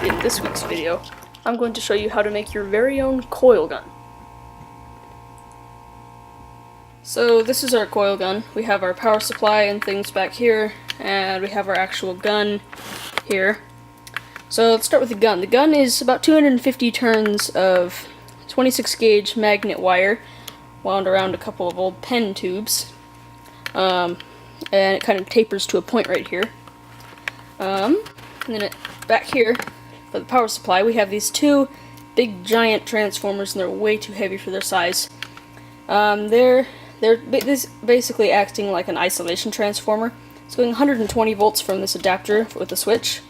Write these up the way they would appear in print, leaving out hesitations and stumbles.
In this week's video, I'm going to show you how to make your very own coil gun. So this is our coil gun. We have our power supply and things back here, and we have our actual gun here. So let's start with the gun. The gun is about 250 turns of 26 gauge magnet wire wound around a couple of old pen tubes, and it kind of tapers to a point right here. And then back here for the power supply, we have these two big giant transformers, and they're way too heavy for their size. They're basically acting like an isolation transformer. It's going 120 volts from this adapter with a switch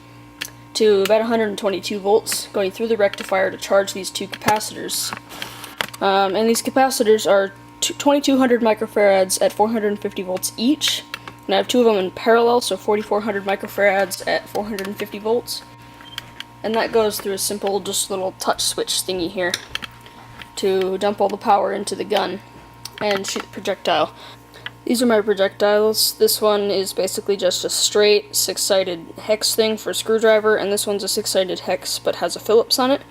to about 122 volts going through the rectifier to charge these two capacitors. And these capacitors are 2200 microfarads at 450 volts each. And I have two of them in parallel, so 4400 microfarads at 450 volts. And that goes through a simple, just little touch switch thingy here to dump all the power into the gun and shoot the projectile. These are my projectiles. This one is basically just a straight 6-sided hex thing for a screwdriver, and this one's a 6-sided hex but has a Phillips on it.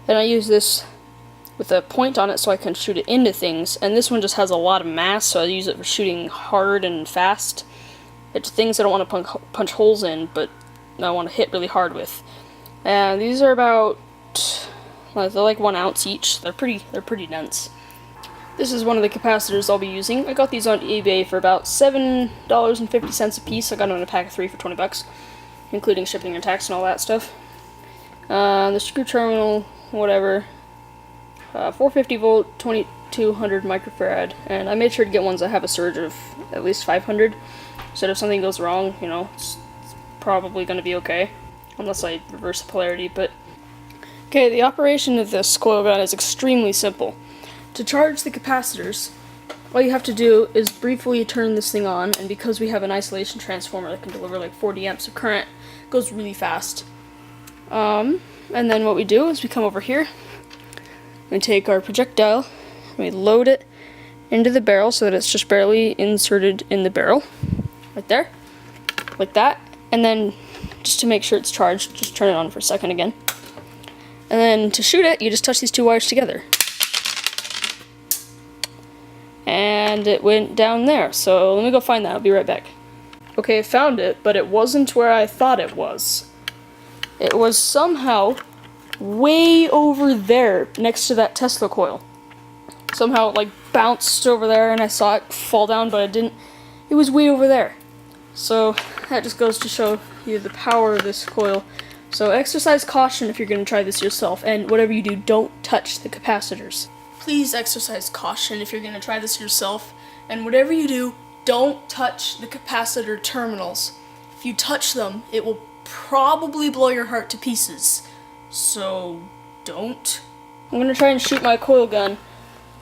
And I use this with a point on it so I can shoot it into things, and this one just has a lot of mass, so I use it for shooting hard and fast. It's things I don't want to punch holes in, but I want to hit really hard with. And these are about, they're like 1 ounce each. They're pretty dense. This is one of the capacitors I'll be using. I got these on eBay for about $7.50 a piece. I got them in a pack of 3 for 20 bucks, including shipping and tax and all that stuff. The screw terminal, whatever. 450 volt, 2200 microfarad, and I made sure to get ones that have a surge of at least 500, so that if something goes wrong, you know, it's probably going to be okay, unless I reverse the polarity. But okay, the operation of this coil gun is extremely simple. To charge the capacitors, all you have to do is briefly turn this thing on, and because we have an isolation transformer that can deliver like 40 amps of current, it goes really fast. And then what we do is we come over here, we take our projectile, and we load it into the barrel so that it's just barely inserted in the barrel, right there, like that. And then, just to make sure it's charged, just turn it on for a second again. And then to shoot it, you just touch these two wires together. And it went down there, so let me go find that, I'll be right back. Okay, I found it, but it wasn't where I thought it was. It was somehow way over there next to that Tesla coil. Somehow it like bounced over there and I saw it fall down, but it didn't. It was way over there. So that just goes to show you the power of this coil. So exercise caution if you're going to try this yourself, and whatever you do, don't touch the capacitors. Please exercise caution if you're going to try this yourself, and whatever you do, don't touch the capacitor terminals. If you touch them, it will probably blow your heart to pieces. So, don't. I'm gonna try and shoot my coil gun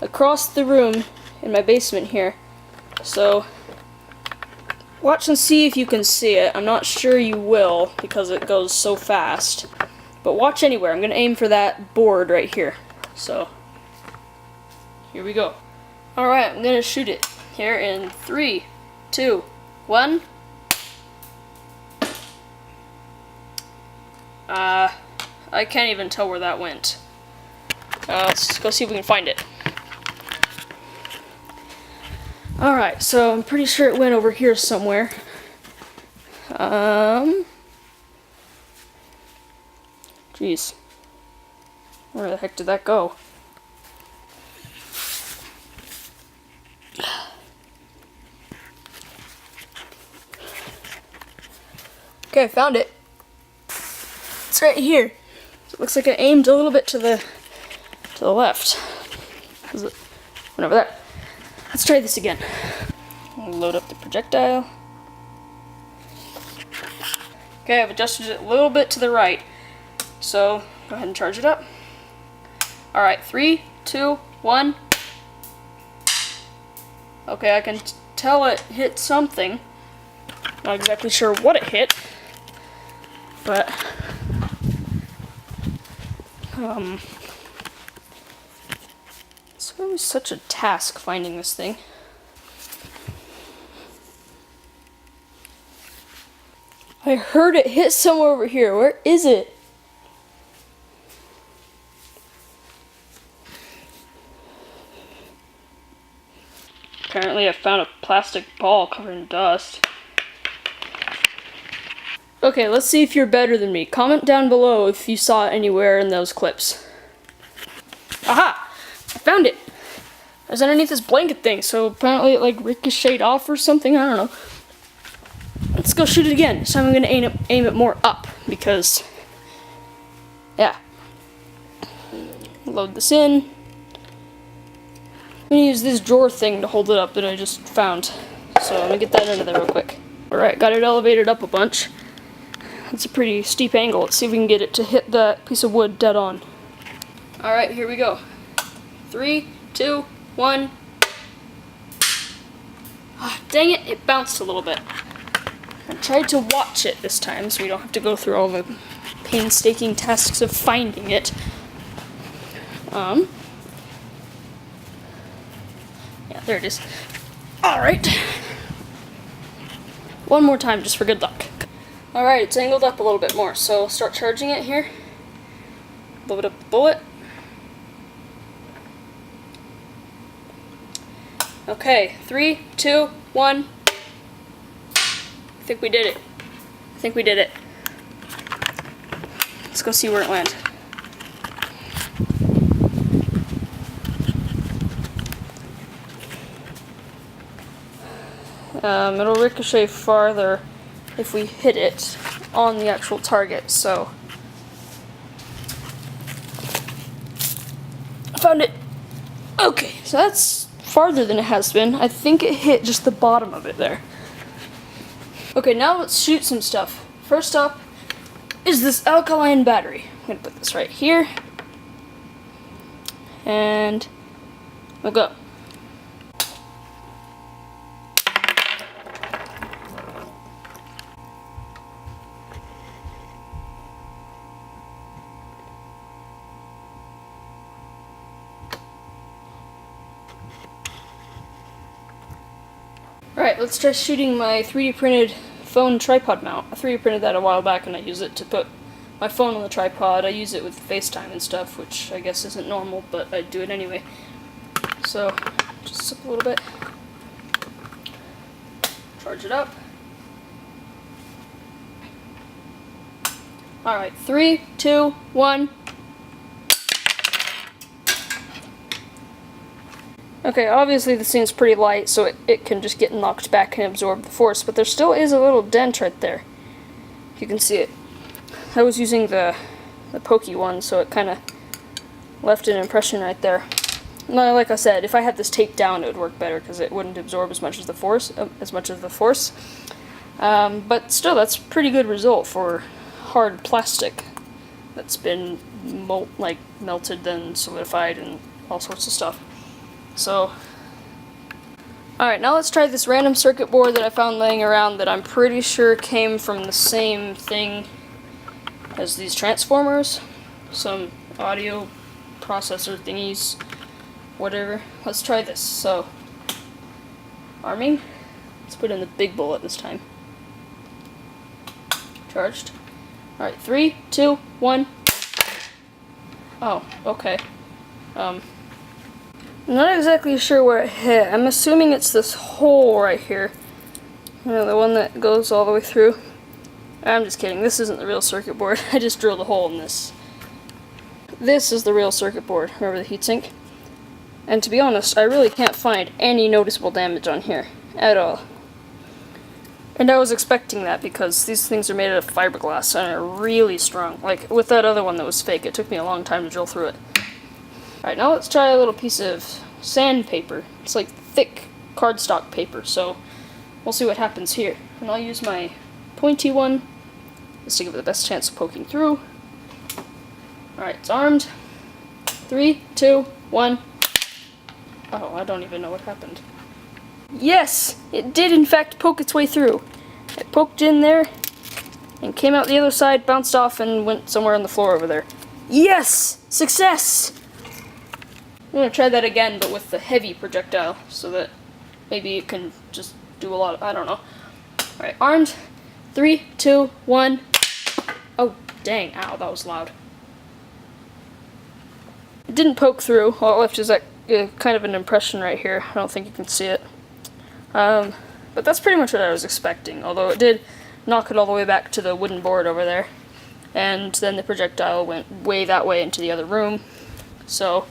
across the room in my basement here. So, watch and see if you can see it. I'm not sure you will because it goes so fast. But watch anywhere. I'm gonna aim for that board right here. So, here we go. Alright, I'm gonna shoot it here in 3, 2, 1. I can't even tell where that went. Let's go see if we can find it. Alright, so I'm pretty sure it went over here somewhere. Jeez. Where the heck did that go? Okay, I found it. It's right here. It looks like I aimed a little bit to the left. It went over there. Let's try this again. I'll load up the projectile. Okay, I've adjusted it a little bit to the right. So go ahead and charge it up. Alright, 3, 2, 1. Okay, I can tell it hit something. Not exactly sure what it hit, but it's always such a task finding this thing. I heard it hit somewhere over here. Where is it? apparently I found a plastic ball covered in dust. Okay, let's see if you're better than me. Comment down below if you saw it anywhere in those clips. Aha! I found it! It was underneath this blanket thing, so apparently it like ricocheted off or something, I don't know. Let's go shoot it again. This time I'm gonna aim it more up, because, yeah. Load this in. I'm gonna use this drawer thing to hold it up that I just found. So I'm gonna get that into there real quick. Alright, got it elevated up a bunch. It's a pretty steep angle. Let's see if we can get it to hit that piece of wood dead on. Alright, here we go. 3, 2, 1. Ah, dang it, it bounced a little bit. I tried to watch it this time so we don't have to go through all the painstaking tasks of finding it. Yeah, there it is. Alright. One more time just for good luck. Alright, it's angled up a little bit more, so start charging it here. Load up the bullet. Okay, 3, 2, 1. I think we did it. I think we did it. Let's go see where it landed. It'll ricochet farther if we hit it on the actual target, so. I found it! Okay, so that's farther than it has been. I think it hit just the bottom of it there. Okay, now let's shoot some stuff. First up is this alkaline battery. I'm gonna put this right here. And we'll go. Alright, let's try shooting my 3D printed phone tripod mount. I 3D printed that a while back and I use it to put my phone on the tripod. I use it with FaceTime and stuff, which I guess isn't normal, but I do it anyway. So, just sip a little bit. Charge it up. Alright, 3, 2, 1. Okay, obviously this thing's pretty light, so it can just get knocked back and absorb the force, but there still is a little dent right there. If you can see it. I was using the pokey one, so it kind of left an impression right there. No, like I said, if I had this taped down, it would work better because it wouldn't absorb as much of the force. But still, that's a pretty good result for hard plastic that's been melted, then solidified, and all sorts of stuff. So, alright, now let's try this random circuit board that I found laying around that I'm pretty sure came from the same thing as these transformers. Some audio processor thingies, whatever. Let's try this. So, arming. Let's put in the big bullet this time. Charged. Alright, 3, 2, 1. Oh, okay. I'm not exactly sure where it hit. I'm assuming it's this hole right here. You know, the one that goes all the way through. I'm just kidding. This isn't the real circuit board. I just drilled a hole in this. This is the real circuit board. Remember the heatsink? And to be honest, I really can't find any noticeable damage on here. At all. And I was expecting that because these things are made out of fiberglass and are really strong. Like with that other one that was fake, it took me a long time to drill through it. Alright, now let's try a little piece of sandpaper. It's like thick cardstock paper, so we'll see what happens here. And I'll use my pointy one just to give it the best chance of poking through. Alright, it's armed. 3, 2, 1. Oh, I don't even know what happened. Yes! It did in fact poke its way through. It poked in there and came out the other side, bounced off, and went somewhere on the floor over there. Yes! Success! I'm going to try that again, but with the heavy projectile, so that maybe it can just do a lot of, I don't know. Alright, armed. 3, 2, 1. Oh, dang. Ow, that was loud. It didn't poke through. All it left is that kind of an impression right here. I don't think you can see it. But that's pretty much what I was expecting, although it did knock it all the way back to the wooden board over there. And then the projectile went way that way into the other room. So,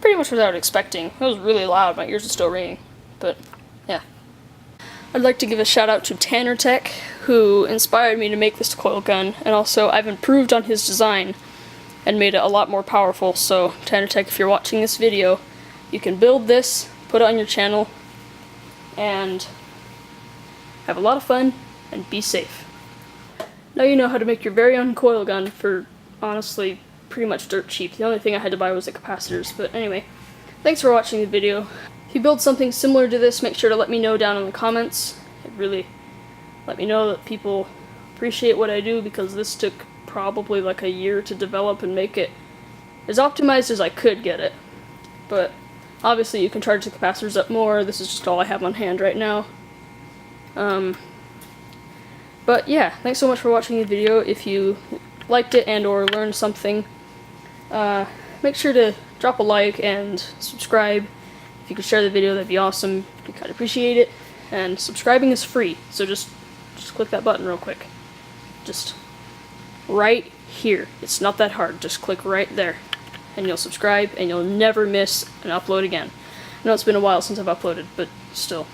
pretty much what I was expecting. It was really loud, my ears are still ringing. But, yeah. I'd like to give a shout out to Tanner Tech, who inspired me to make this coil gun, and also I've improved on his design and made it a lot more powerful. So, Tanner Tech, if you're watching this video, you can build this, put it on your channel, and have a lot of fun, and be safe. Now you know how to make your very own coil gun for, honestly, pretty much dirt cheap. The only thing I had to buy was the capacitors, but anyway. Thanks for watching the video. If you build something similar to this, make sure to let me know down in the comments. It really let me know that people appreciate what I do, because this took probably like a year to develop and make it as optimized as I could get it. But obviously you can charge the capacitors up more. This is just all I have on hand right now. But yeah, thanks so much for watching the video. If you liked it and or learned something, make sure to drop a like and subscribe. If you could share the video, that'd be awesome. I'd kind of appreciate it. And subscribing is free, so just click that button real quick. Just right here. It's not that hard. Just click right there, and you'll subscribe, and you'll never miss an upload again. I know it's been a while since I've uploaded, but still.